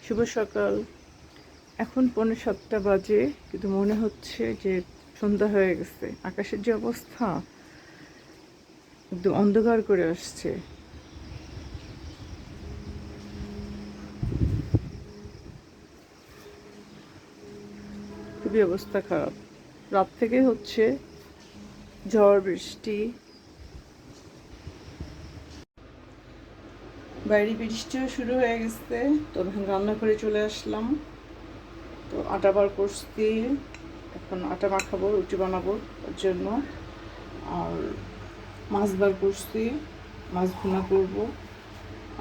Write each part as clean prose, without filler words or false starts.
শুভ সকাল। এখন 6:45 বাজে, কিন্তু মনে হচ্ছে যে সন্ধ্যা হয়ে গেছে। আকাশের যে অবস্থা, একদম অন্ধকার করে আসছে। খুবই অবস্থা খারাপ। রাত থেকে হচ্ছে ঝড় বৃষ্টি, বাইরে বৃষ্টিও শুরু হয়ে গেছে। তো এখন রান্না করে চলে আসলাম। তো আটা বার করছি, এখন আটা মাখাবো, রুটি বানাবো তার জন্য। আর মাছ বার করছি, মাছ ভুনা করব।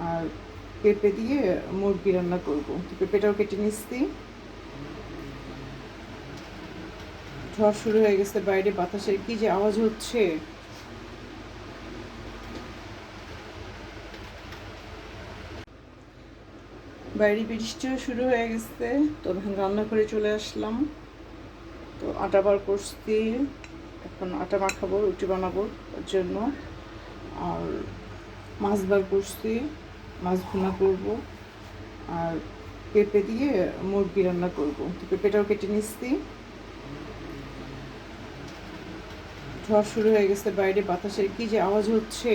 আর পেঁপে দিয়ে মুরগি রান্না করব। তো পেঁপেটাও কেটে নিচ্ছি। ঝড় শুরু হয়ে গেছে, বাইরে বাতাসের কি যে আওয়াজ হচ্ছে। বাইরে বৃষ্টিও শুরু হয়ে গেছে। তো এখন রান্না করে চলে আসলাম। তো আটা বার করছি, এখন আটা মাখাবো, রুটি বানাবো তার জন্য। আর মাছ বার করছি, মাছ ভুনা করব। আর পেঁপে দিয়ে মুরগি রান্না করব। তো পেঁপেটাও কেটে নিচ্ছি। ঝড় শুরু হয়ে গেছে, বাইরে বাতাসের কি যে আওয়াজ হচ্ছে।